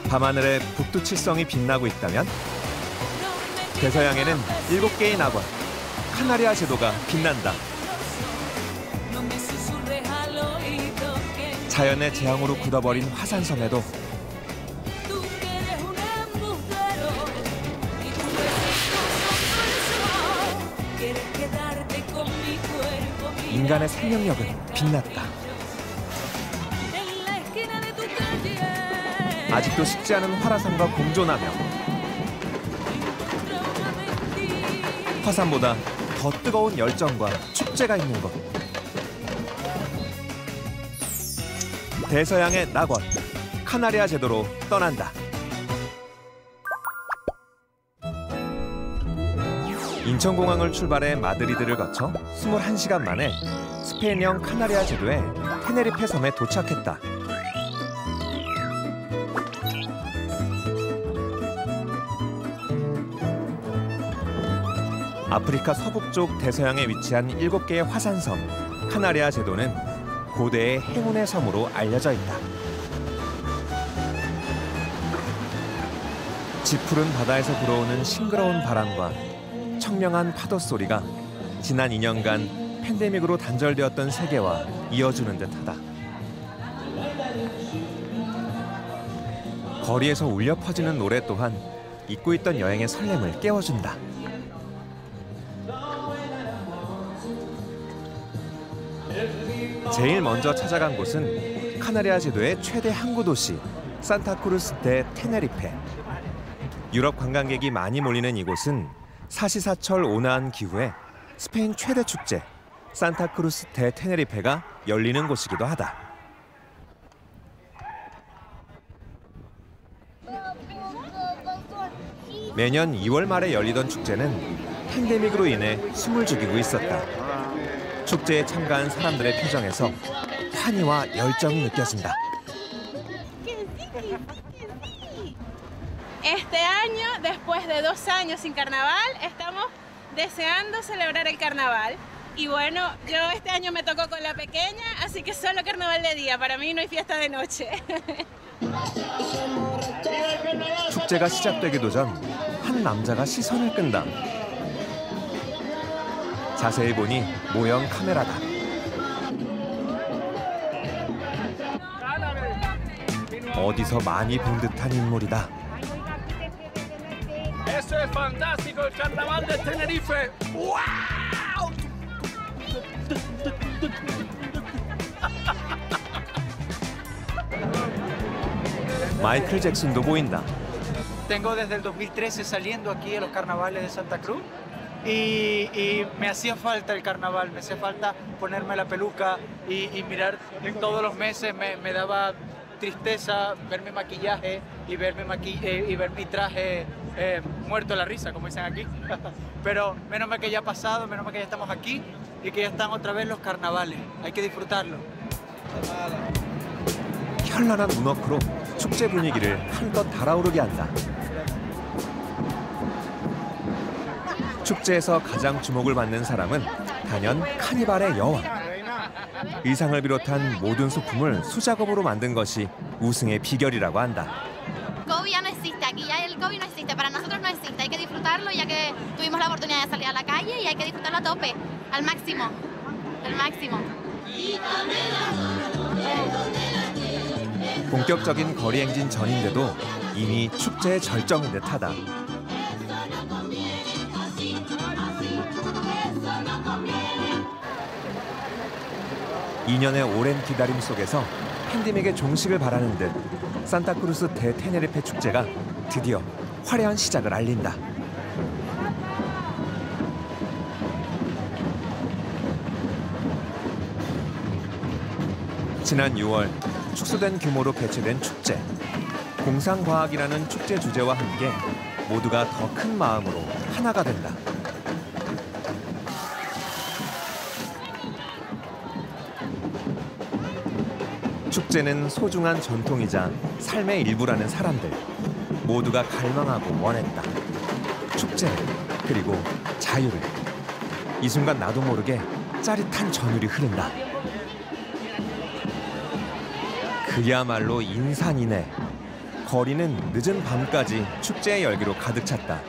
밤하늘에 북두칠성이 빛나고 있다면 대서양에는 7개의 낙원, 카나리아 제도가 빛난다. 자연의 재앙으로 굳어버린 화산섬에도 인간의 생명력은 빛났다. 아직도 식지 않은 활화산과 공존하며 화산보다 더 뜨거운 열정과 축제가 있는 곳. 대서양의 낙원, 카나리아 제도로 떠난다. 인천공항을 출발해 마드리드를 거쳐 21시간 만에 스페인형 카나리아 제도의 테네리페 섬에 도착했다. 아프리카 서북쪽 대서양에 위치한 7개의 화산섬 카나리아 제도는 고대의 행운의 섬으로 알려져 있다. 짙푸른 바다에서 불어오는 싱그러운 바람과 청명한 파도 소리가 지난 2년간 팬데믹으로 단절되었던 세계와 이어주는 듯하다. 거리에서 울려 퍼지는 노래 또한 잊고 있던 여행의 설렘을 깨워준다. 제일 먼저 찾아간 곳은 카나리아 제도의 최대 항구 도시 산타크루스 데 테네리페. 유럽 관광객이 많이 몰리는 이곳은 사시사철 온화한 기후에 스페인 최대 축제 산타크루스 데 테네리페가 열리는 곳이기도 하다. 매년 2월 말에 열리던 축제는 팬데믹으로 인해 숨을 죽이고 있었다. 축제에 참가한 사람들의 표정에서 환희와 열정이 느껴진다. Este año, después de 2 años sin carnaval, estamos deseando celebrar el carnaval. Y bueno, yo este año me tocó con la pequeña, así que solo carnaval de día. Para mí no hay fiesta de noche. 축제가 시작되기도 전 한 남자가 시선을 끈다. 자세히 보니 모형 카메라다. 어디서 많이 본 듯한 인물이다. Eso es fantástico, el carnaval de Tenerife. ¡Wow! 마이클 잭슨도 보인다. Tengo desde el 2013 saliendo aquí a los carnavales de Santa Cruz y me hacía falta el carnaval, me hacía falta ponerme la peluca y mirar todos los meses, me daba tristeza ver mi maquillaje y ver mi traje muerto de la risa, como dicen aquí. Pero menos mal que ya ha pasado, menos mal que ya estamos aquí y que ya están otra vez los carnavales. Hay que disfrutarlo. 현란한 문워크로 축제 분위기를 한껏 달아오르게 한다. 축제에서 가장 주목을 받는 사람은 단연 카니발의 여왕. 의상을 비롯한 모든 소품을 수작업으로 만든 것이 우승의 비결이라고 한다. COVID ya no existe, aquí ya el COVID no existe, para nosotros no existe, hay que disfrutarlo ya que tuvimos la oportunidad de salir a la calle y hay que disfrutarlo a tope, al máximo, al máximo. 본격적인 거리 행진 전인데도 이미 축제의 절정인 듯하다. 2년의 오랜 기다림 속에서 팬데믹의 종식을 바라는 듯 산타크루스 데 테네리페 축제가 드디어 화려한 시작을 알린다. 지난 6월 축소된 규모로 개최된 축제. 공상과학이라는 축제 주제와 함께 모두가 더 큰 마음으로 하나가 된다. 축제는 소중한 전통이자 삶의 일부라는 사람들 모두가 갈망하고 원했다. 축제를, 그리고 자유를. 이 순간 나도 모르게 짜릿한 전율이 흐른다. 그야말로 인산이네. 거리는 늦은 밤까지 축제의 열기로 가득 찼다.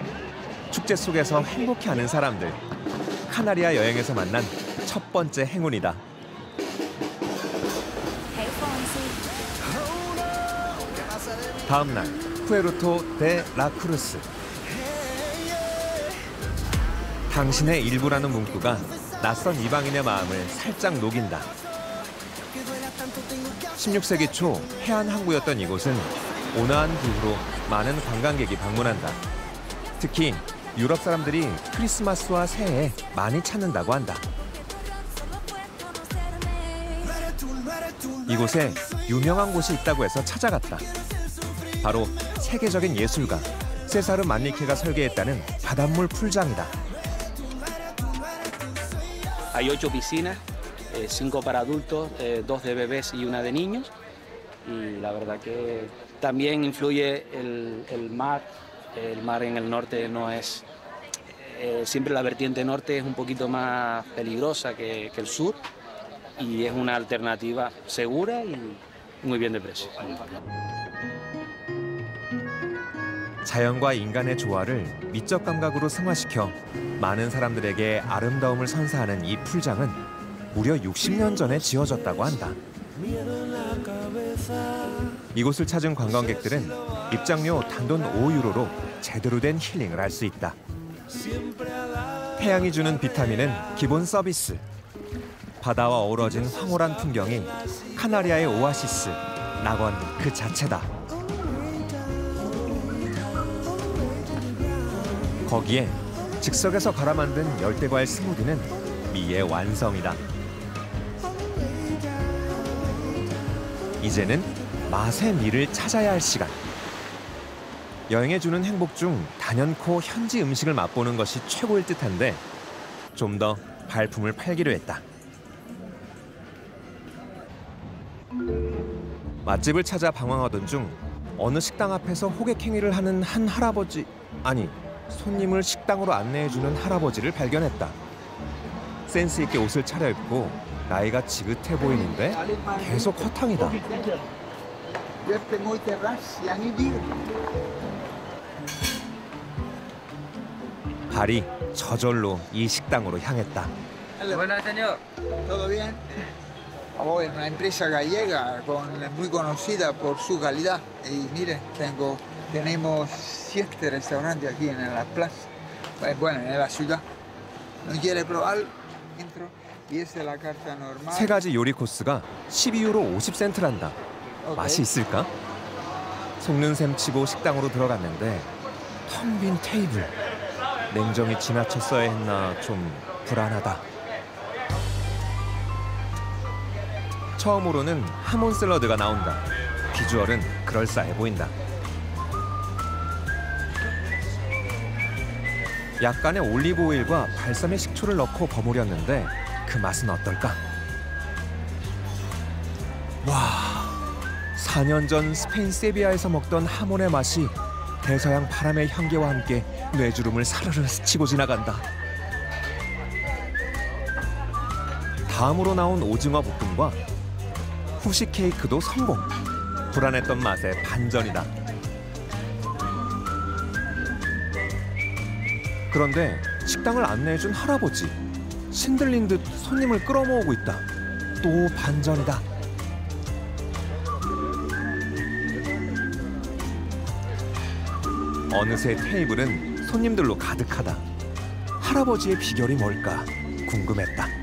축제 속에서 행복해하는 사람들. 카나리아 여행에서 만난 첫 번째 행운이다. 다음 날 푸에르토 데 라크루스. 당신의 일부라는 문구가 낯선 이방인의 마음을 살짝 녹인다. 16세기 초 해안 항구였던 이곳은 온화한 기후로 많은 관광객이 방문한다. 특히 유럽 사람들이 크리스마스와 새해에 많이 찾는다고 한다. 이곳에 유명한 곳이 있다고 해서 찾아갔다. 바로 세계적인 예술가 세사르 만리케가 설계했다는 바닷물 풀장이다. Hay 8 piscinas, 5 para adultos, 2 de bebés y 1 de niños. Y la verdad que también influye el mar. El mar en el norte no es... siempre la vertiente norte es un poquito más peligrosa que el sur. Y es una alternativa segura y muy bien de precio. 자연과 인간의 조화를 미적 감각으로 승화시켜 많은 사람들에게 아름다움을 선사하는 이 풀장은 무려 60년 전에 지어졌다고 한다. 이곳을 찾은 관광객들은 입장료 단돈 5유로로 제대로 된 힐링을 할 수 있다. 태양이 주는 비타민은 기본 서비스. 바다와 어우러진 황홀한 풍경이 카나리아의 오아시스, 낙원 그 자체다. 거기에 즉석에서 갈아 만든 열대과일 스무디는 미의 완성이다. 이제는 맛의 미를 찾아야 할 시간. 여행에 주는 행복 중 단연코 현지 음식을 맛보는 것이 최고일 듯한데 좀 더 발품을 팔기로 했다. 맛집을 찾아 방황하던 중 어느 식당 앞에서 호객행위를 하는 한 할아버지, 아니 손님을 식당으로 안내해주는 할아버지를 발견했다. 센스 있게 옷을 차려입고 나이가 지긋해 보이는데 계속 허탕이다. 발이 저절로 이 식당으로 향했다. Buenas, señor. ¿Todo bien? Oh, es una empresa gallega muy conocida por su calidad. Y mire, tenemos 7 restaurantes aquí en la plaza, bueno, en la ciudad. ¿No quiere probar? Entro y esta es la carta normal. 3가지 요리 코스가 12유로 50센트란다. 맛이 있을까? 속는 셈 치고 식당으로 들어갔는데 텅 빈 테이블. 냉정히 지나쳤어야 했나 좀 불안하다. 처음으로는 하몬 샐러드가 나온다. 비주얼은 그럴싸해 보인다. 약간의 올리브 오일과 발사믹 식초를 넣고 버무렸는데 그 맛은 어떨까? 와, 4년 전 스페인 세비야에서 먹던 하몬의 맛이 대서양 바람의 향기와 함께 뇌주름을 사르르 스치고 지나간다. 다음으로 나온 오징어 볶음과 후식 케이크도 성공. 불안했던 맛의 반전이다. 그런데 식당을 안내해준 할아버지. 신들린 듯 손님을 끌어모으고 있다. 또 반전이다. 어느새 테이블은 손님들로 가득하다. 할아버지의 비결이 뭘까 궁금했다.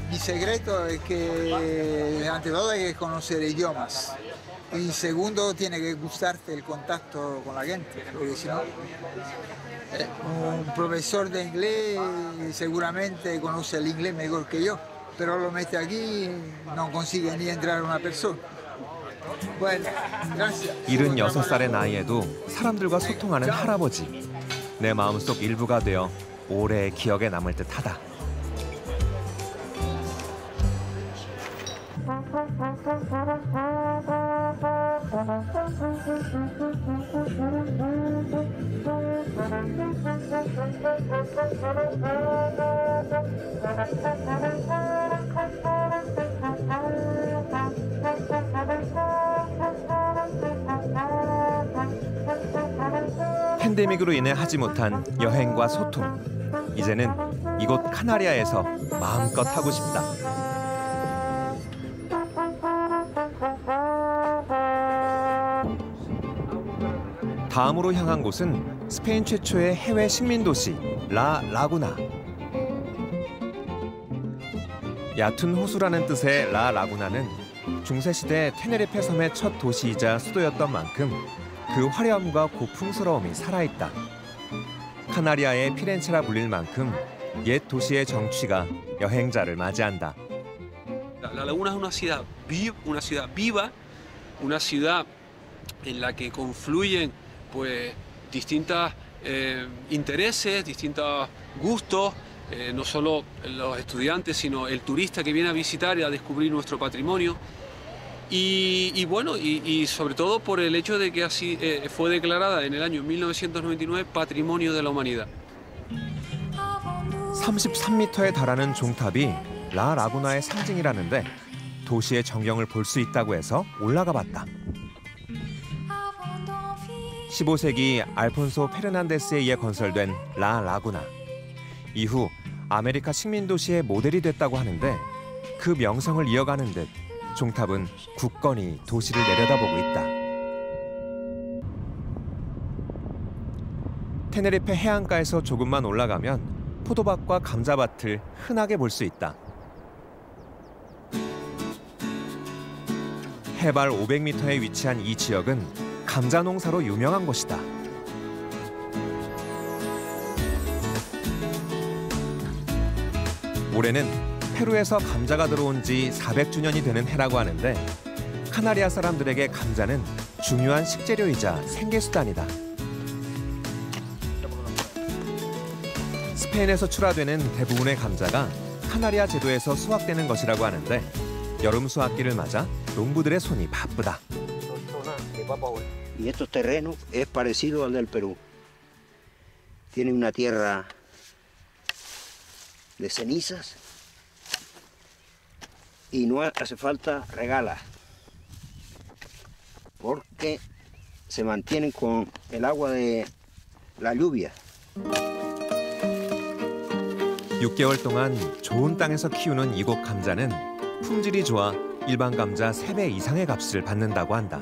Mi secreto es que ante todo hay que conocer idiomas y segundo tiene que gustarte el contacto con la gente, porque si no, un profesor de inglés seguramente conoce el inglés mejor que yo, pero lo mete aquí no consigue ni entrar una persona. Bueno, gracias. 76살의 나이에도 사람들과 소통하는 할아버지. 내 마음속 일부가 되어 오래 기억에 남을 듯하다. 팬데믹으로 인해 하지 못한 여행과 소통. 이제는 이곳 카나리아에서 마음껏 하고 싶다. 다음으로 향한 곳은 스페인 최초의 해외 식민 도시 라 라구나. 얕은 호수라는 뜻의 라 라구나는 중세시대 테네리페 섬의 첫 도시이자 수도였던 만큼 그 화려함과 고풍스러움이 살아있다. 카나리아의 피렌체라 불릴 만큼 옛 도시의 정취가 여행자를 맞이한다. La Laguna es una ciudad viva, una ciudad en la que confluyen pues distintos intereses, distintos gustos, no solo los estudiantes, sino el turista que viene a visitar y a descubrir nuestro patrimonio. Y bueno, y sobre todo por el hecho de que así fue declarada en el año 1999 Patrimonio de la Humanidad. 33m에 달하는 종탑이 라 라구나의 상징이라는데 도시의 전경을 볼 수 있다고 해서 올라가 봤다. 15세기 알폰소 페르난데스에 의해 건설된 라 라구나. 이후 아메리카 식민 도시의 모델이 됐다고 하는데 그 명성을 이어가는 듯 종탑은 굳건히 도시를 내려다보고 있다. 테네리페 해안가에서 조금만 올라가면 포도밭과 감자밭을 흔하게 볼 수 있다. 해발 500m에 위치한 이 지역은 감자 농사로 유명한 곳이다. 올해는 페루에서 감자가 들어온 지 400주년이 되는 해라고 하는데 카나리아 사람들에게 감자는 중요한 식재료이자 생계수단이다. 스페인에서 출하되는 대부분의 감자가 카나리아 제도에서 수확되는 것이라고 하는데 여름 수확기를 맞아 농부들의 손이 바쁘다. Y estos terrenos es parecido al del Perú. Tiene una tierra de cenizas y no hace falta regarla porque se mantienen con el agua de la lluvia. 6개월 동안 좋은 땅에서 키우는 이곳 감자는 품질이 좋아 일반 감자 3배 이상의 값을 받는다고 한다.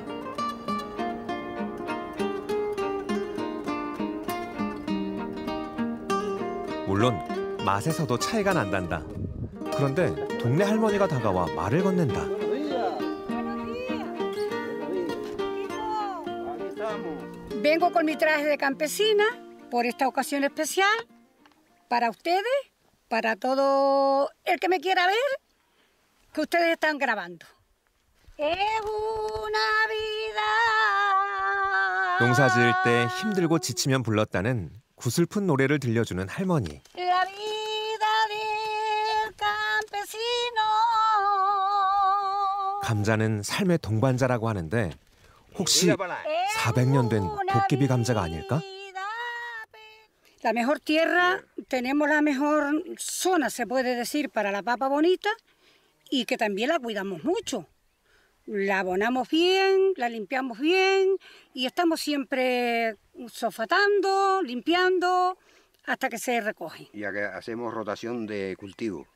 물론 맛에서도 차이가 난단다. 그런데 동네 할머니가 다가와 말을 건넨다. Vengo con mi traje de campesina por esta ocasión especial para ustedes, para todo el que me quiera ver, que ustedes están grabando. Es una vida. 농사 지을 때 힘들고 지치면 불렀다는 구슬픈 노래를 들려주는 할머니. La vida del campesino. 감자는 삶의 동반자라고 하는데 혹시 400년 된 도깨비 감자가 아닐까? La mejor tierra, tenemos la mejor zona, se puede decir, para la papa bonita y que también la cuidamos mucho. La abonamos bien, la limpiamos bien y estamos siempre sulfatando, limpiando hasta que se recoge. Ya que hacemos rotación de cultivo.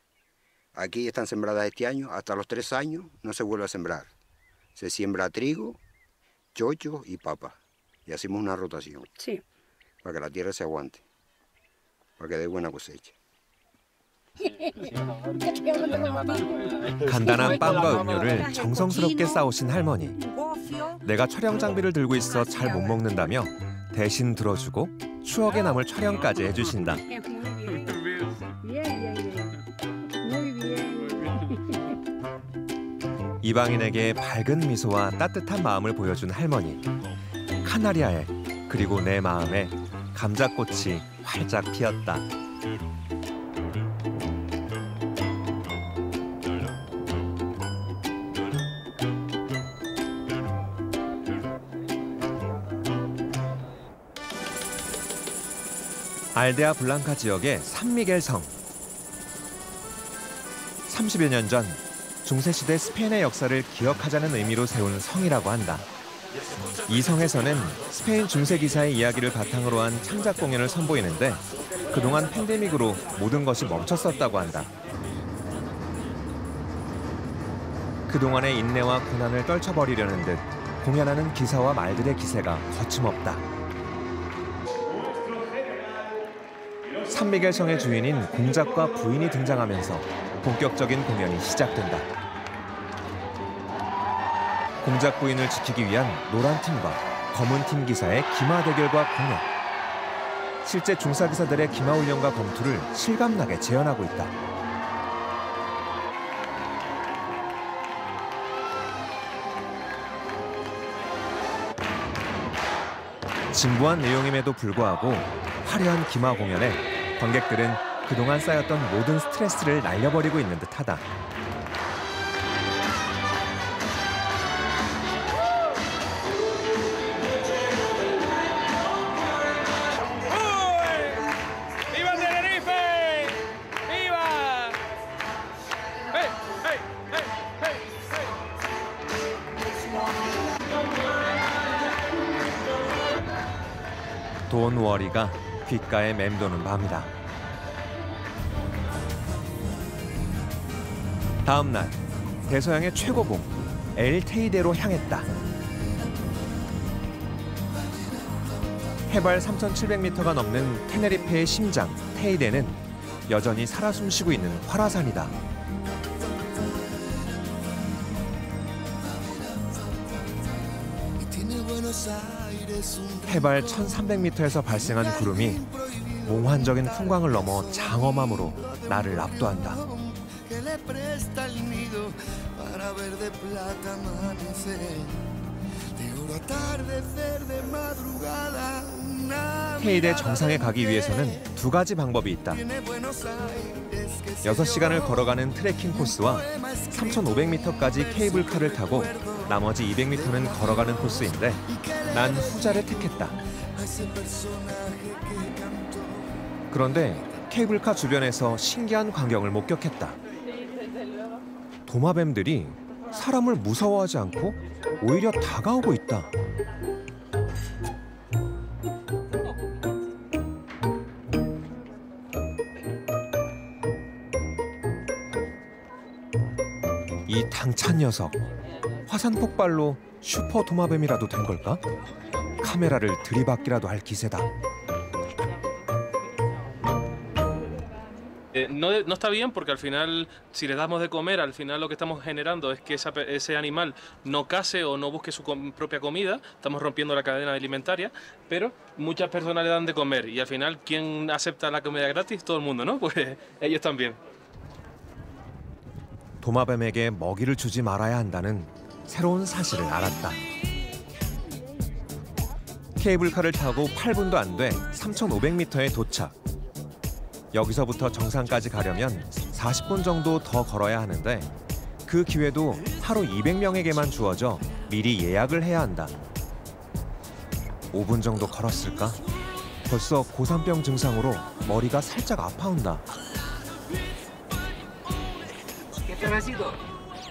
Aquí están sembradas este año, hasta los 3 años no se vuelve a sembrar. Se siembra trigo, chocho y papa. Y hacemos una rotación. Sí. Para que la tierra se aguante. Para que dé buena cosecha. 간단한 빵과 음료를 정성스럽게 싸오신 할머니. 내가 촬영 장비를 들고 있어 잘 못 먹는다며 대신 들어주고 추억에 남을 촬영까지 해주신다. 이방인에게 밝은 미소와 따뜻한 마음을 보여준 할머니. 카나리아에 그리고 내 마음에 감자꽃이 활짝 피었다. 알데아 블랑카 지역의 산미겔 성. 30여 년 전 중세시대 스페인의 역사를 기억하자는 의미로 세운 성이라고 한다. 이 성에서는 스페인 중세 기사의 이야기를 바탕으로 한 창작 공연을 선보이는데 그동안 팬데믹으로 모든 것이 멈췄었다고 한다. 그동안의 인내와 고난을 떨쳐버리려는 듯 공연하는 기사와 말들의 기세가 거침없다. 산미겔 성의 주인인 공작과 부인이 등장하면서 본격적인 공연이 시작된다. 공작 부인을 지키기 위한 노란 팀과 검은 팀 기사의 기마 대결과 공연. 실제 중사 기사들의 기마 훈련과 검투를 실감나게 재현하고 있다. 진부한 내용임에도 불구하고 화려한 기마 공연에 관객들은 그동안 쌓였던 모든 스트레스를 날려버리고 있는 듯하다. ¡Viva Tenerife! ¡Viva! ¡Hey, hey, hey, hey, hey! 돈 워리가 귓가에 맴도는 밤이다. 다음 날 대서양의 최고봉 엘 테이데로 향했다. 해발 3,700m가 넘는 테네리페의 심장 테이데는 여전히 살아 숨쉬고 있는 활화산이다. 해발 1,300m에서 발생한 구름이 몽환적인 풍광을 넘어 장엄함으로 나를 압도한다. 테이데 정상에 가기 위해서는 두 가지 방법이 있다. 6시간을 걸어가는 트레킹 코스와 3,500m까지 케이블카를 타고 나머지 200m는 걸어가는 코스인데 난 후자를 택했다. 그런데 케이블카 주변에서 신기한 광경을 목격했다. 도마뱀들이 사람을 무서워하지 않고 오히려 다가오고 있다. 이 당찬 녀석, 화산 폭발로 슈퍼 도마뱀이라도 된 걸까? 카메라를 들이받기라도 할 기세다. No está bien porque al final, si le damos de comer, al final lo que estamos generando es que ese animal no case o no busque su propia comida. Estamos rompiendo la cadena alimentaria, pero muchas personas le dan de comer y al final, ¿quién acepta la comida gratis? Todo el mundo, ¿no? Pues ellos también. 도마뱀에게 먹이를 주지 말아야 한다는 새로운 사실을 알았다. 케이블카를 타고 8분도 안 돼 3,500m에 도착. 여기서부터 정상까지 가려면 40분 정도 더 걸어야 하는데 그 기회도 하루 200명에게만 주어져 미리 예약을 해야 한다. 5분 정도 걸었을까? 벌써 고산병 증상으로 머리가 살짝 아파온다.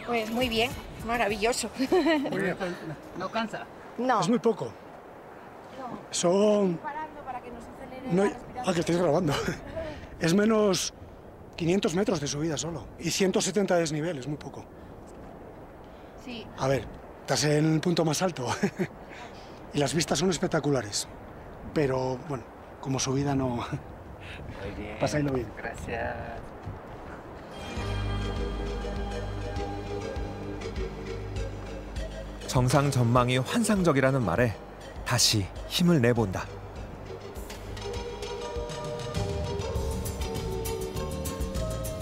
Pues muy bien, maravilloso. ¿No cansa? No. Es muy poco. Son... No, que estáis grabando. Es menos 500 metros de subida solo y 170 de desnivel, es muy poco. Sí. A ver, estás en el punto más alto y las vistas son espectaculares, pero bueno, como subida no... Muy bien. Pasadlo bien. Gracias. 정상 전망이 환상적이라는 말에 다시 힘을 내본다.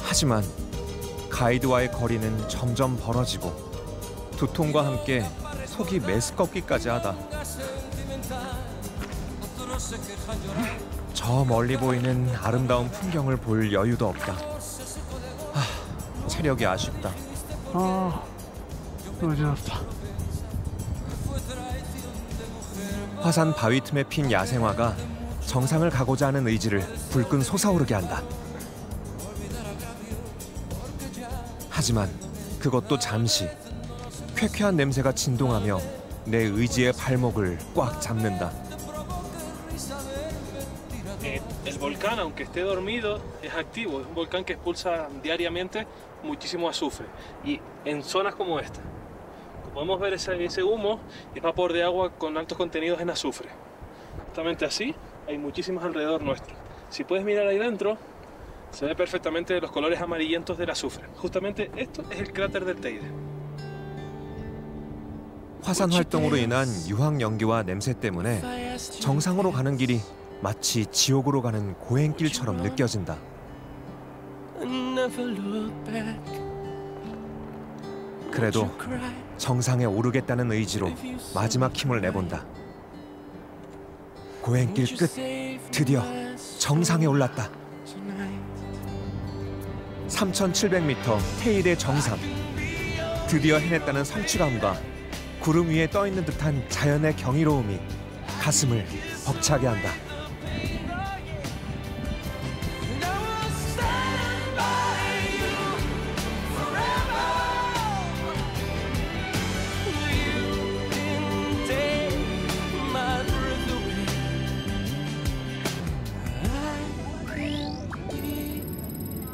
하지만 가이드와의 거리는 점점 벌어지고 두통과 함께 속이 메스껍기까지 하다. 저 멀리 보이는 아름다운 풍경을 볼 여유도 없다. 체력이 아쉽다. 너무 좋다. 화산 바위 틈에 핀 야생화가 정상을 가고자 하는 의지를 불끈 솟아오르게 한다. 하지만 그것도 잠시. 쾌쾌한 냄새가 진동하며 내 의지의 발목을 꽉 잡는다. El volcán, aunque esté dormido, es activo. Es un volcán que expulsa diariamente muchísimo azufre. Y en zonas como esta, podemos ver ese humo, es vapor de agua con altos contenidos en azufre. Justamente así, hay muchísimos alrededor nuestro. Si puedes mirar ahí dentro, se ve perfectamente los colores amarillentos del azufre. Justamente esto es el cráter del Teide. 화산 활동으로 인한 유황 연기와 냄새 때문에 정상으로 가는 길이 마치 지옥으로 가는 고행길처럼 느껴진다. 그래도 정상에 오르겠다는 의지로 마지막 힘을 내본다. 고행길 끝, 드디어 정상에 올랐다. 3,700m 테일의 정상. 드디어 해냈다는 성취감과 구름 위에 떠있는 듯한 자연의 경이로움이 가슴을 벅차게 한다.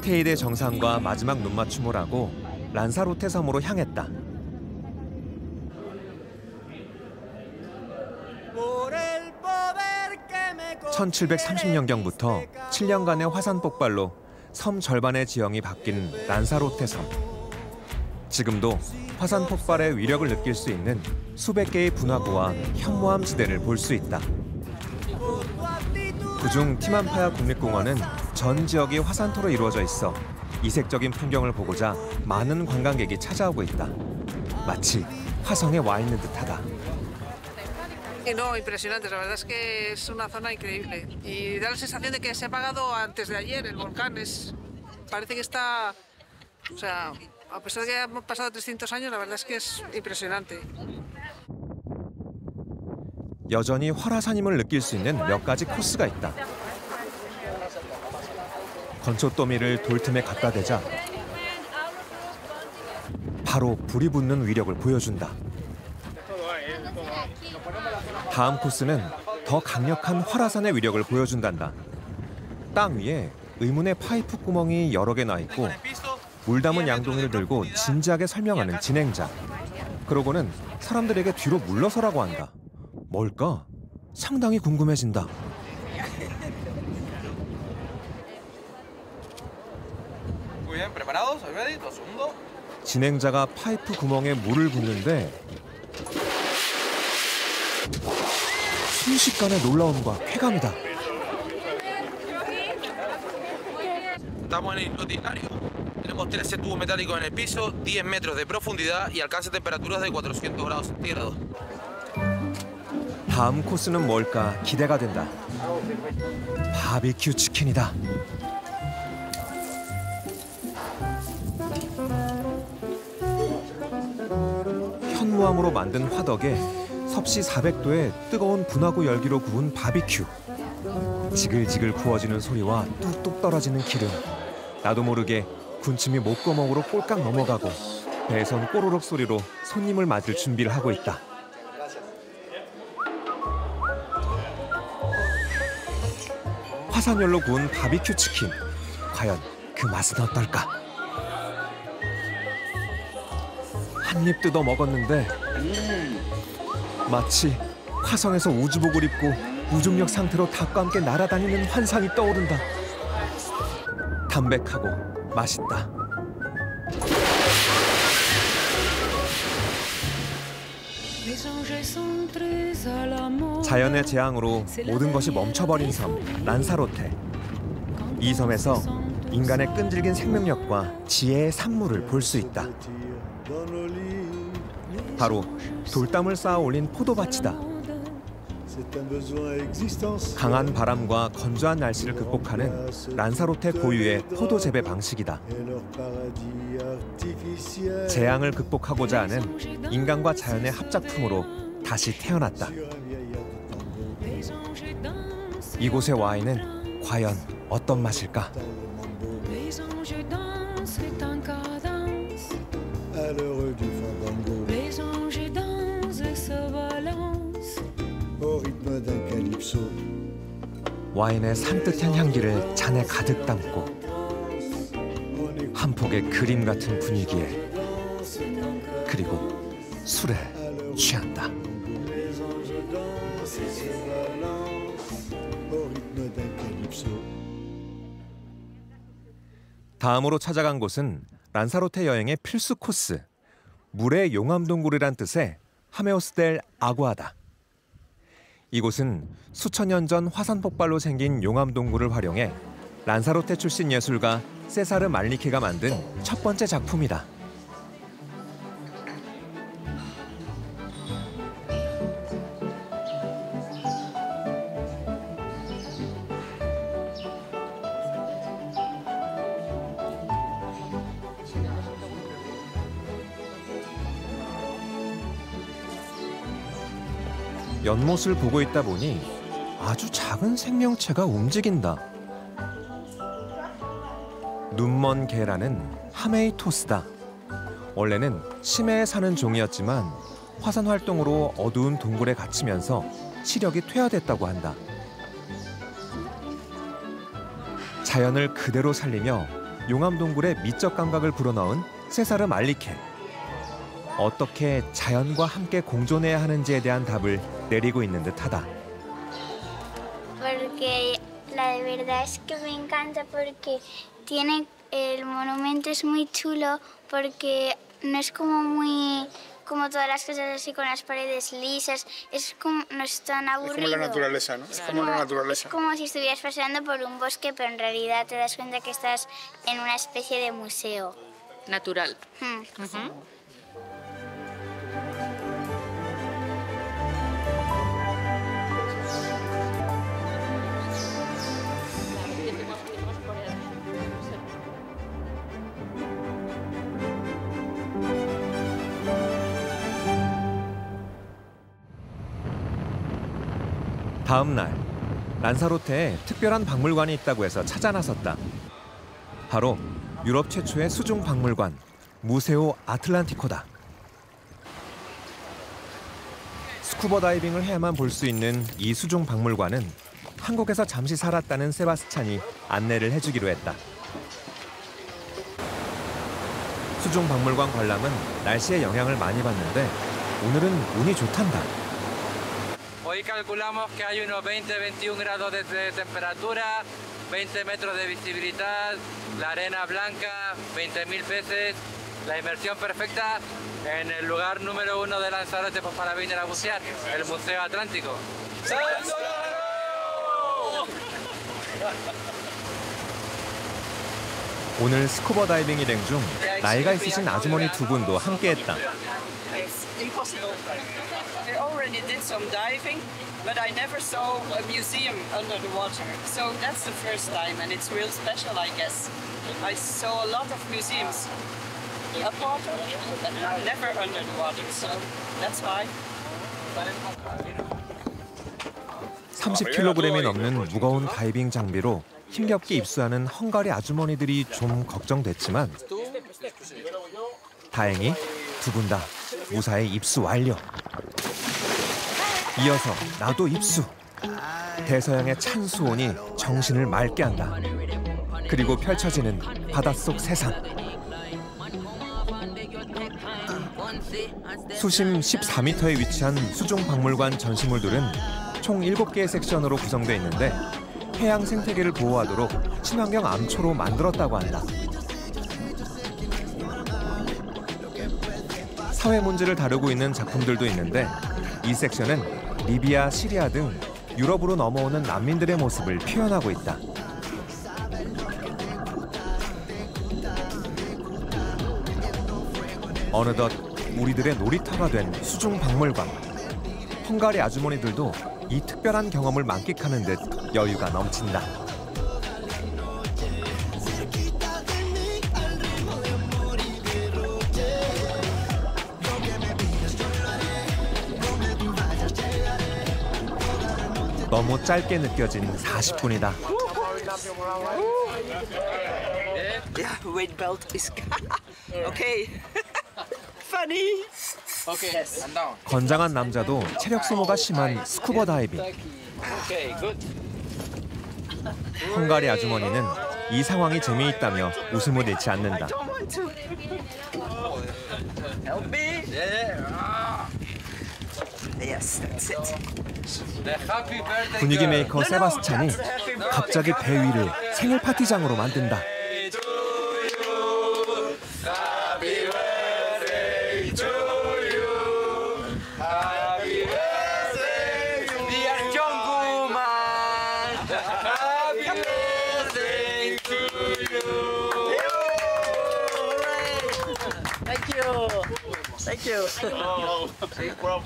테일의 정상과 마지막 눈맞춤을 하고 란사로테 섬으로 향했다. 1730년경부터 7년간의 화산 폭발로 섬 절반의 지형이 바뀐 란사로테 섬. 지금도 화산 폭발의 위력을 느낄 수 있는 수백 개의 분화구와 현무암 지대를 볼 수 있다. 그중 티만파야 국립공원은 전 지역이 화산토로 이루어져 있어 이색적인 풍경을 보고자 많은 관광객이 찾아오고 있다. 마치 화성에 와 있는 듯하다. No, impresionante. La verdad es que es una zona increíble y da la sensación de que se ha apagado antes de ayer. El volcán parece que está, o sea, a pesar de que hemos pasado 300 años, la verdad es que es impresionante. 여전히 활화산임을 느낄 수 있는 몇 가지 코스가 있다. 건초더미를 돌틈에 갖다 대자 바로 불이 붙는 위력을 보여준다. 다음 코스는 더 강력한 활화산의 위력을 보여준단다. 땅 위에 의문의 파이프 구멍이 여러 개 나 있고 물 담은 양동이를 들고 진지하게 설명하는 진행자. 그러고는 사람들에게 뒤로 물러서라고 한다. 뭘까? 상당히 궁금해진다. 진행자가 파이프 구멍에 물을 붓는데 순식간에 놀라움과 쾌감이다. Estamos en el ordinario. Tenemos 13 tubos metálicos en el piso, 10 metros de profundidad y alcanza temperaturas de 400 grados centígrados. 다음 코스는 뭘까 기대가 된다. 바비큐 치킨이다. 현무암으로 만든 화덕에 섭씨 400도의 뜨거운 분화구 열기로 구운 바비큐. 지글지글 구워지는 소리와 뚝뚝 떨어지는 기름. 나도 모르게 군침이 목구멍으로 꼴깍 넘어가고 배선 꼬르륵 소리로 손님을 맞을 준비를 하고 있다. 화산열로 구운 바비큐 치킨. 과연 그 맛은 어떨까? 한 입 뜯어 먹었는데 마치 화성에서 우주복을 입고 무중력 상태로 닭과 함께 날아다니는 환상이 떠오른다. 담백하고 맛있다. 자연의 재앙으로 모든 것이 멈춰버린 섬, 란사로테. 이 섬에서 인간의 끈질긴 생명력과 지혜의 산물을 볼 수 있다. 바로 돌담을 쌓아 올린 포도밭이다. 강한 바람과 건조한 날씨를 극복하는 란사로테 고유의 포도 재배 방식이다. 재앙을 극복하고자 하는 인간과 자연의 합작품으로 다시 태어났다. 이곳의 와인은 과연 어떤 맛일까? 와인의 산뜻한 향기를 잔에 가득 담고 한 폭의 그림 같은 분위기에 그리고 술에 취한다. 다음으로 찾아간 곳은 란사로테 여행의 필수 코스, 물의 용암동굴이란 뜻의 하메오스 델 아구아다. 이곳은 수천 년 전 화산 폭발로 생긴 용암동굴을 활용해 란사로테 출신 예술가 세사르 말리케가 만든 첫 번째 작품이다. 연못을 보고 있다 보니 아주 작은 생명체가 움직인다. 눈먼 개라는 하메이토스다. 원래는 심해에 사는 종이었지만 화산 활동으로 어두운 동굴에 갇히면서 시력이 퇴화됐다고 한다. 자연을 그대로 살리며 용암동굴의 미적 감각을 불어넣은 세사르 말리케. 어떻게 자연과 함께 공존해야 하는지에 대한 답을 내리고 있는 듯하다. Porque la de verdad es que me encanta porque tiene el monumento es muy chulo porque no es como muy como todas las casas así con las paredes lisas, es como no es tan aburrido. Es como la naturaleza, ¿no? Es como la naturaleza. Es como si estuvieras paseando por un bosque, pero en realidad te das cuenta que estás en una especie de museo. Natural. 다음 날 란사로테에 특별한 박물관이 있다고 해서 찾아 나섰다. 바로 유럽 최초의 수중 박물관 무세오 아틀란티코다. 스쿠버 다이빙을 해야만 볼 수 있는 이 수중 박물관은 한국에서 잠시 살았다는 세바스찬이 안내를 해주기로 했다. 수중 박물관 관람은 날씨의 영향을 많이 받는데 오늘은 운이 좋단다. Hoy calculamos que hay unos 20-21 grados de temperatura, 20 metros de visibilidad, la arena blanca, 20.000 peces, la inmersión perfecta en el lugar número 1 de Lanzarote pues para venir a bucear, el Museo Atlántico. 오늘 스쿠버 다이빙 일행 중 나이가 있으신 아주머니 두 분도 함께했다. I already did some diving, but I never saw a museum under the water. So that's the first time, and it's real special, I guess. I saw a lot of museums up water, but never under the water. So that's why. 30kg이 넘는 무거운 다이빙 장비로 힘겹게 입수하는 헝가리 아주머니들이 좀 걱정됐지만 다행히 두 분 다 무사히 입수 완료. 이어서 나도 입수. 대서양의 찬 수온이 정신을 맑게 한다. 그리고 펼쳐지는 바닷속 세상. 수심 14m에 위치한 수중 박물관 전시물들은 총 7개의 섹션으로 구성되어 있는데 해양 생태계를 보호하도록 친환경 암초로 만들었다고 한다. 사회 문제를 다루고 있는 작품들도 있는데 이 섹션은 리비아, 시리아 등 유럽으로 넘어오는 난민들의 모습을 표현하고 있다. 어느덧 우리들의 놀이터가 된 수중 박물관. 헝가리 아주머니들도 이 특별한 경험을 만끽하는 듯 여유가 넘친다. 너무 짧게 느껴진 40분이다. Yeah, weight belt is okay. Funny. Okay, yes. And down. 건장한 남자도 체력 소모가 심한 스쿠버 다이빙. Okay, good. 헝가리 아주머니는 이 상황이 재미있다며 웃음을 잃지 않는다. Help me. Yeah. Yes, that's it. 분위기 메이커 세바스찬이 갑자기 배 위를 생일 파티장으로 만든다.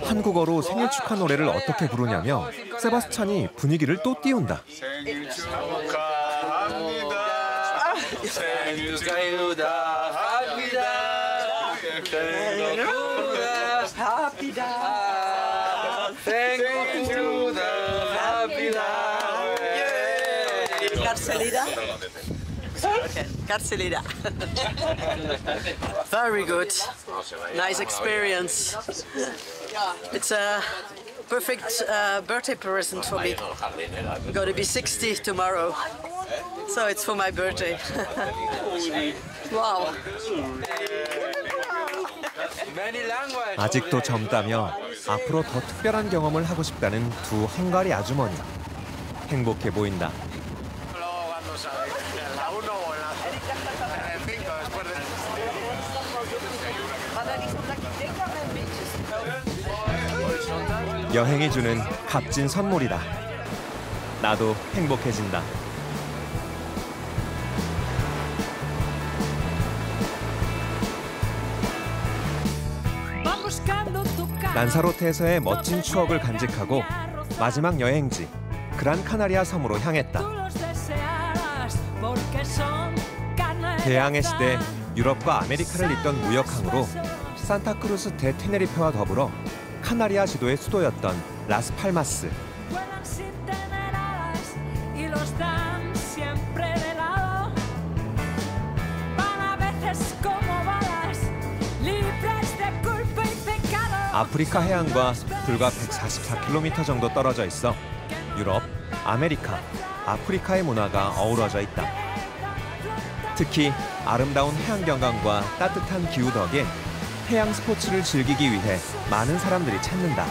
한국어로 생일 축하 노래를 어떻게 부르냐며 세바스찬이 분위기를 또 띄운다. 생일 축하합니다. 생일 축하합니다. Carcelida. Carcelida. Very good. Nice experience. It's a perfect birthday present for me. I'm going to be 60 tomorrow. So it's for my birthday. Wow. 아직도 젊다며 앞으로 더 특별한 경험을 하고 싶다는 두 헝가리 아주머니. 행복해 보인다. 여행이 주는 값진 선물이다. 나도 행복해진다. 난사로테에서의 멋진 추억을 간직하고 마지막 여행지 그란 카나리아 섬으로 향했다. 대항해 시대 유럽과 아메리카를 잇던 무역항으로 산타크루스 대 테네리페와 더불어 카나리아 지도의 수도였던 라스팔마스. 아프리카 해안과 불과 144km 정도 떨어져 있어 유럽, 아메리카, 아프리카의 문화가 어우러져 있다. 특히 아름다운 해안 경관과 따뜻한 기후 덕에 해양 스포츠를 즐기기 위해 많은 사람들이 찾는다.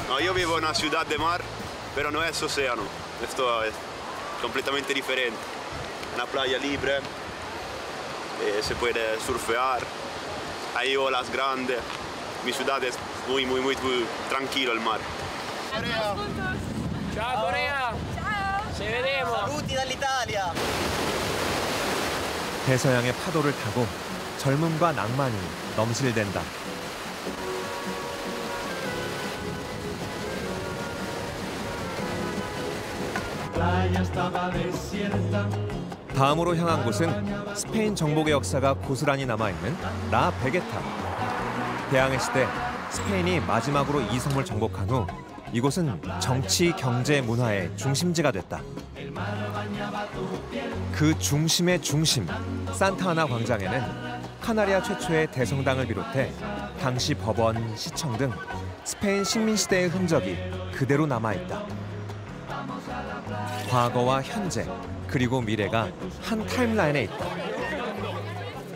No, io vivo in una ciudad de mar, pero no es océano. Esto es completamente diferente. Una playa libre, se puede surfear, hay olas grandes. Mi ciudad es muy tranquilo el mar. Ciao Corea. Ciao. Ci vediamo. Saluti dall'Italia. 대서양의 파도를 타고 젊음과 낭만이 넘실댄다. 다음으로 향한 곳은 스페인 정복의 역사가 고스란히 남아있는 라 베게타. 대항해 시대 스페인이 마지막으로 이 섬을 정복한 후 이곳은 정치, 경제, 문화의 중심지가 됐다. 그 중심의 중심, 산타아나 광장에는 카나리아 최초의 대성당을 비롯해 당시 법원, 시청 등 스페인 식민시대의 흔적이 그대로 남아있다. 과거와 현재, 그리고 미래가 한 타임라인에 있다.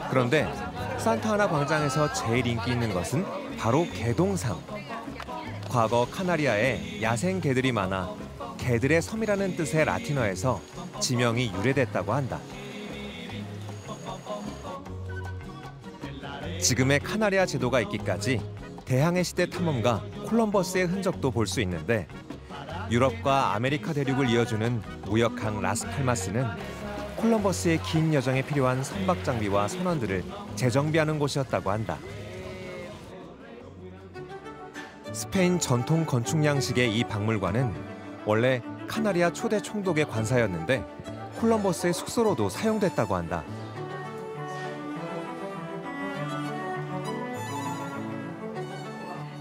그런데 산타아나 광장에서 제일 인기 있는 것은 바로 개동상. 과거 카나리아에 야생 개들이 많아 개들의 섬이라는 뜻의 라틴어에서 지명이 유래됐다고 한다. 지금의 카나리아 제도가 있기까지 대항해 시대 탐험가 콜럼버스의 흔적도 볼 수 있는데 유럽과 아메리카 대륙을 이어주는 무역항 라스팔마스는 콜럼버스의 긴 여정에 필요한 선박 장비와 선원들을 재정비하는 곳이었다고 한다. 스페인 전통 건축 양식의 이 박물관은 원래 카나리아 초대 총독의 관사였는데 콜럼버스의 숙소로도 사용됐다고 한다.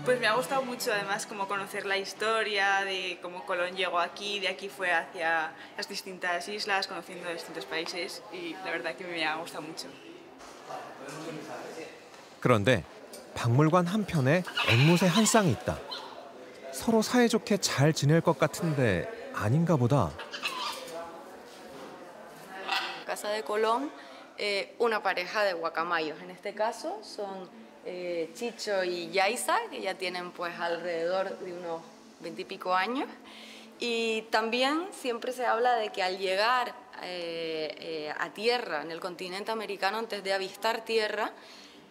Pues me ha gustado mucho además como conocer la historia de cómo Colón llegó aquí, de aquí fue hacia las distintas islas, conociendo distintos países y la verdad que me ha gustado mucho. 그런데 박물관 한편에 앵무새 한 쌍이 있다. 서로 사이좋게 잘 지낼 것 같은데 아닌가 보다. Casa de Colón, una pareja de guacamayos. En este caso son Chicho y Yaisa, que ya tienen pues alrededor de unos 20 y pico años. Y también siempre se habla de que al llegar a tierra en el continente americano, antes de avistar tierra,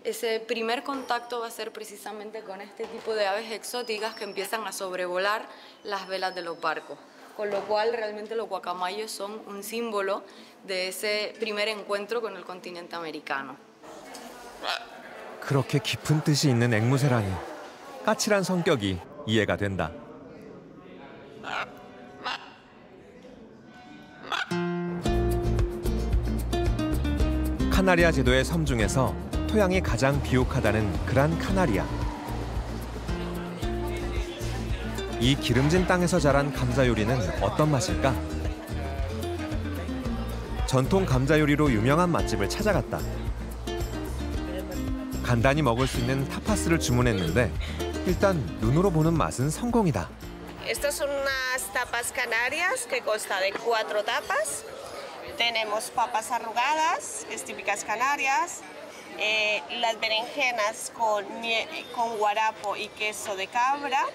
ese primer contacto va a ser precisamente con este tipo de aves exóticas que empiezan a sobrevolar las velas de los barcos. Con lo cual realmente los guacamayos son un símbolo de ese primer encuentro con el continente americano. 그렇게 깊은 뜻이 있는 앵무새라니 까칠한 성격이 이해가 된다. 카나리아 제도의 섬 중에서 토양이 가장 비옥하다는 그란 카나리아. 이 기름진 땅에서 자란 감자 요리는 어떤 맛일까? 전통 감자 요리로 유명한 맛집을 찾아갔다. 간단히 먹을 수 있는 타파스를 주문했는데 일단 눈으로 보는 맛은 성공이다. Estas son unas tapas canarias que consta de 4 tapas. Tenemos papas arrugadas, que es típicas canarias, las berenjenas con guarapo y queso de cabra,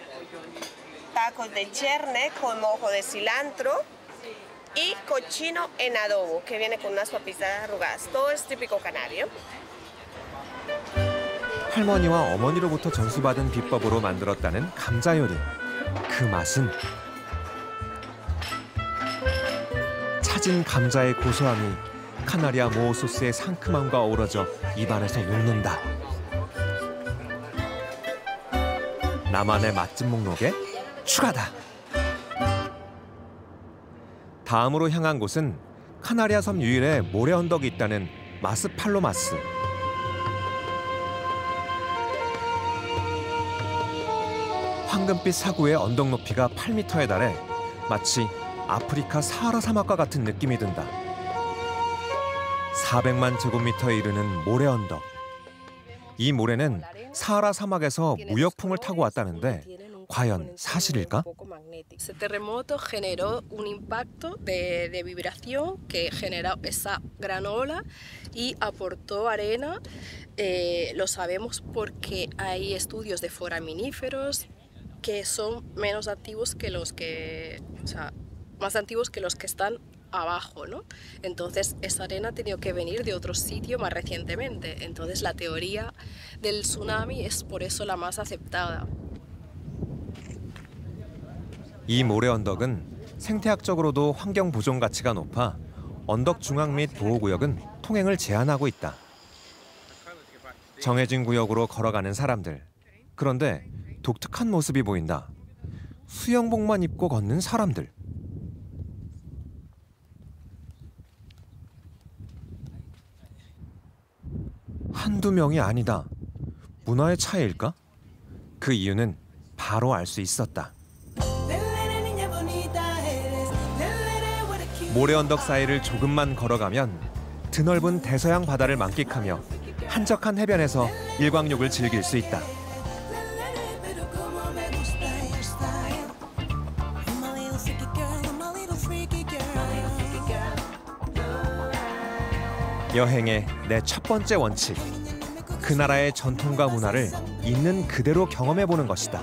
tacos de cherne con mojo de cilantro y cochino en adobo, que viene con unas papitas arrugadas. Todo es típico canario. 할머니와 어머니로부터 전수받은 비법으로 만들었다는 감자 요리. 그 맛은 차진 감자의 고소함이 카나리아 모어 소스의 상큼함과 어우러져 입안에서 녹는다. 나만의 맛집 목록에 추가다. 다음으로 향한 곳은 카나리아 섬 유일의 모래 언덕이 있다는 마스팔로마스. 황금빛 사구의 언덕 높이가 8m에 달해 마치 아프리카 사하라 사막과 같은 느낌이 든다. 400만 제곱미터에 이르는 모래 언덕. 이 모래는 사하라 사막에서 무역풍을 타고 왔다는데 과연 사실일까? Ese terremoto generó un impacto de vibración que generó esa gran ola y aportó arena. Lo sabemos porque hay estudios de foraminíferos que son menos antiguos que los que, o sea, más antiguos que los que están abajo, ¿no? Entonces esa arena ha tenido que venir de otro sitio más recientemente. Entonces la teoría del tsunami es por eso la más aceptada. 이 모래 언덕은 생태학적으로도 환경 보존 가치가 높아 언덕 중앙 및 보호구역은 통행을 제한하고 있다. 정해진 구역으로 걸어가는 사람들. 그런데 독특한 모습이 보인다. 수영복만 입고 걷는 사람들. 한두 명이 아니다. 문화의 차이일까? 그 이유는 바로 알 수 있었다. 모래 언덕 사이를 조금만 걸어가면 드넓은 대서양 바다를 만끽하며 한적한 해변에서 일광욕을 즐길 수 있다. 여행의 내 첫 번째 원칙. 그 나라의 전통과 문화를 있는 그대로 경험해보는 것이다.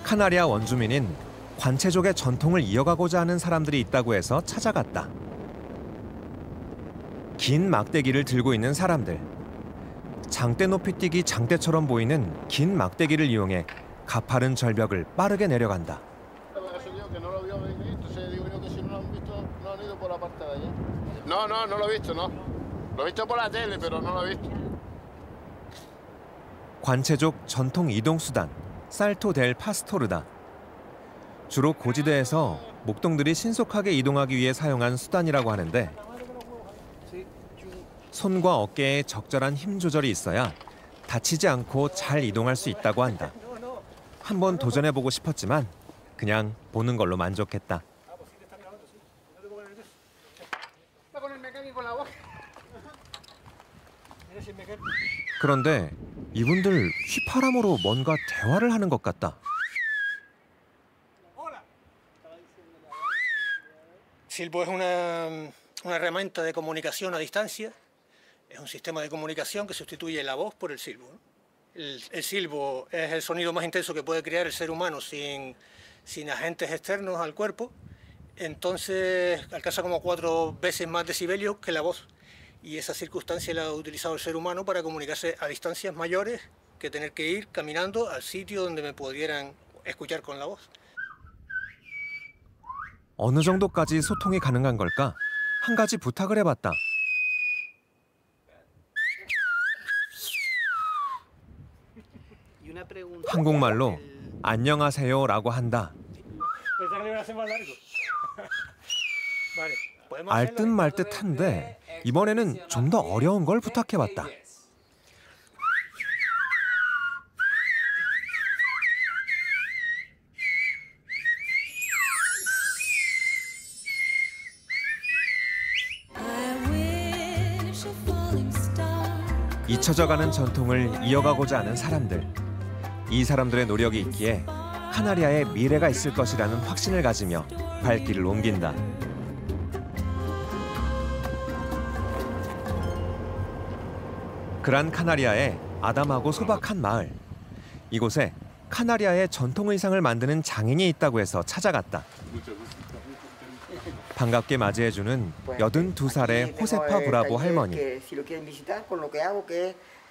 카나리아 원주민인 관체족의 전통을 이어가고자 하는 사람들이 있다고 해서 찾아갔다. 긴 막대기를 들고 있는 사람들. 장대 높이 뛰기 장대처럼 보이는 긴 막대기를 이용해 가파른 절벽을 빠르게 내려간다. que no lo vio venir, entonces digo yo que si no lo han visto, no han ido por la parte de allá. No, no lo he visto, no. Lo he visto por la tele, pero no lo he visto. 관체족 전통 이동 수단 살토 델 파스토르다. 주로 고지대에서 목동들이 신속하게 이동하기 위해 사용한 수단이라고 하는데 손과 어깨에 적절한 힘 조절이 있어야 다치지 않고 잘 이동할 수 있다고 한다. 한번 도전해보고 싶었지만 그냥 보는 걸로 만족했다. 그런데 이분들 휘파람으로 뭔가 대화를 하는 것 같다. Silbo es una herramienta de comunicación a distancia. Es un sistema de comunicación que sustituye la voz por el silbo. El silbo es el sonido más intenso que puede crear el ser humano sin agentes externos al cuerpo. Entonces alcanza como 4 veces más decibelios que la voz. Y esa circunstancia la ha utilizado el ser humano para comunicarse a distancias mayores que tener que ir caminando al sitio donde me pudieran escuchar con la voz. 어느 정도까지 소통이 가능한 걸까? 한 가지 부탁을 해봤다. 한국말로 안녕하세요라고 한다. 알듯 말듯한데 이번에는 좀 더 어려운 걸 부탁해봤다. 잊혀져가는 전통을 이어가고자 하는 사람들. 이 사람들의 노력이 있기에 카나리아에 미래가 있을 것이라는 확신을 가지며 발길을 옮긴다. 그란 카나리아의 아담하고 소박한 마을. 이곳에 카나리아의 전통 의상을 만드는 장인이 있다고 해서 찾아갔다. 반갑게 맞이해주는 82살의 호세파 브라보 할머니.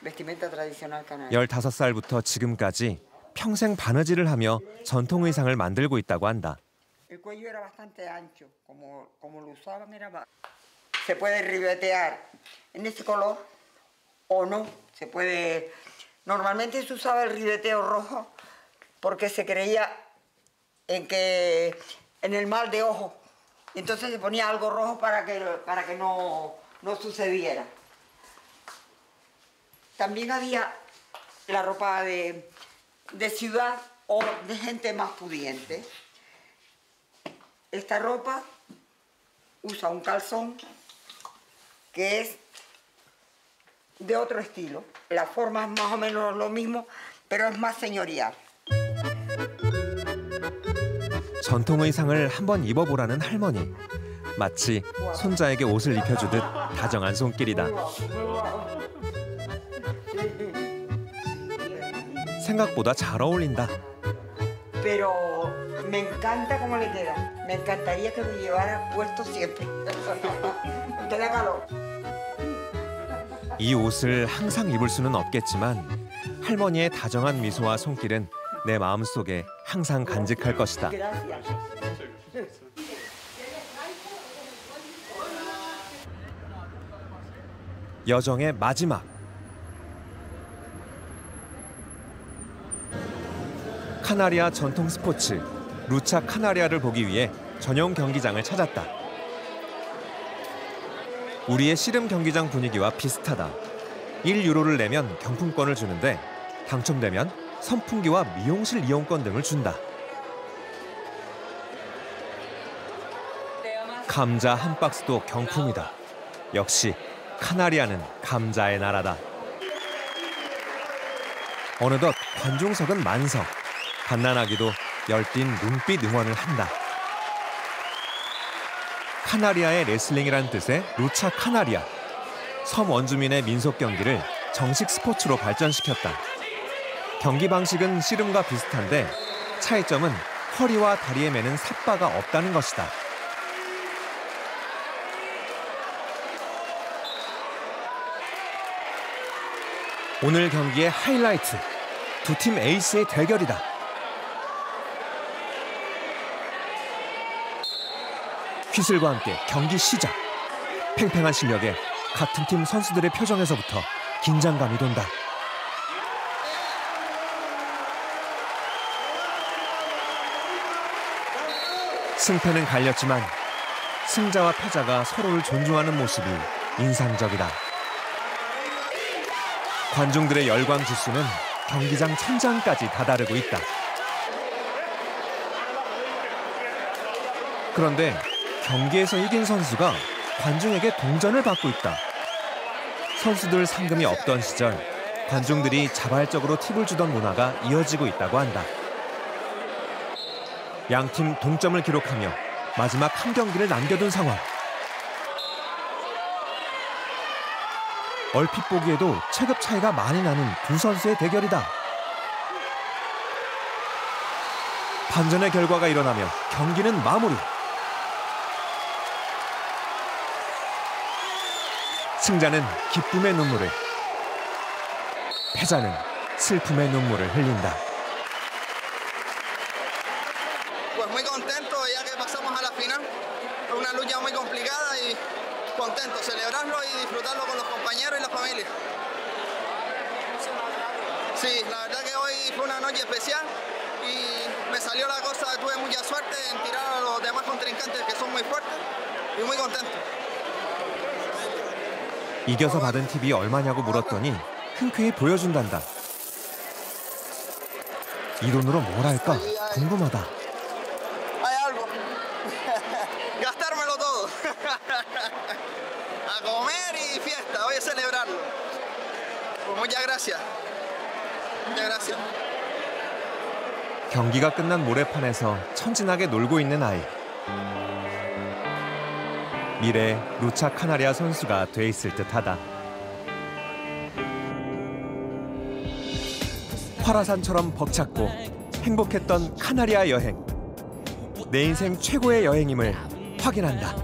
15살부터 지금까지 평생 바느질을 하며 전통 의상을 만들고 있다고 한다. El cuello era bastante ancho, como lo usaban era más. Se puede ribetear en este color o no. Se puede. Normalmente se usaba el ribeteo rojo porque se creía en el mal de ojo. Entonces se ponía algo rojo para que no sucediera. También había la ropa de ciudad o de gente más pudiente. Esta ropa usa un calzón que es de otro estilo. La forma es más o menos lo mismo, pero es más señorial. 전통 의상을 한번 입어보라는 할머니. 마치 손자에게 옷을 입혀주듯 다정한 손길이다. 생각보다 잘 어울린다. Pero me encanta cómo le queda. Me encantaría que lo llevara puesto siempre. Te da calor. 이 옷을 항상 입을 수는 없겠지만 할머니의 다정한 미소와 손길은 내 마음속에 항상 간직할 것이다. 여정의 마지막. 카나리아 전통 스포츠 루차 카나리아를 보기 위해 전용 경기장을 찾았다. 우리의 씨름 경기장 분위기와 비슷하다. 1유로를 내면 경품권을 주는데 당첨되면 선풍기와 미용실 이용권 등을 준다. 감자 한 박스도 경품이다. 역시 카나리아는 감자의 나라다. 어느덧 관중석은 만석. 갓난아기도 열띤 눈빛 응원을 한다. 카나리아의 레슬링이란 뜻의 루차 카나리아. 섬 원주민의 민속 경기를 정식 스포츠로 발전시켰다. 경기 방식은 씨름과 비슷한데 차이점은 허리와 다리에 매는 삿바가 없다는 것이다. 오늘 경기의 하이라이트. 두 팀 에이스의 대결이다. 휘슬과 함께 경기 시작. 팽팽한 실력에 같은 팀 선수들의 표정에서부터 긴장감이 돈다. 승패는 갈렸지만 승자와 패자가 서로를 존중하는 모습이 인상적이다. 관중들의 열광 지수는 경기장 천장까지 다다르고 있다. 그런데 경기에서 이긴 선수가 관중에게 동전을 받고 있다. 선수들 상금이 없던 시절 관중들이 자발적으로 팁을 주던 문화가 이어지고 있다고 한다. 양팀 동점을 기록하며 마지막 한 경기를 남겨둔 상황. 얼핏 보기에도 체급 차이가 많이 나는 두 선수의 대결이다. 반전의 결과가 일어나며 경기는 마무리. 승자는 기쁨의 눈물을, 패자는 슬픔의 눈물을 흘린다. Pues muy contento ya que pasamos a la final. Es una lucha muy complicada y contento celebrarlo y disfrutarlo con los compañeros y la familia. Sí, la verdad que hoy fue una noche especial y me salió la cosa, tuve mucha suerte en tirar a los demás contrincantes que son muy fuertes y muy contento. 이겨서 받은 팁이 얼마냐고 물었더니 흔쾌히 보여준단다. 이 돈으로 뭘 할까 궁금하다. Hay algo. Gastármelo todo. A comer y fiesta, voy a celebrarlo. Pues muchas gracias. Muchas gracias. 경기가 끝난 모래판에서 천진하게 놀고 있는 아이. 미래 루차 카나리아 선수가 돼 있을 듯하다. 화라산처럼 벅찼고 행복했던 카나리아 여행. 내 인생 최고의 여행임을 확인한다.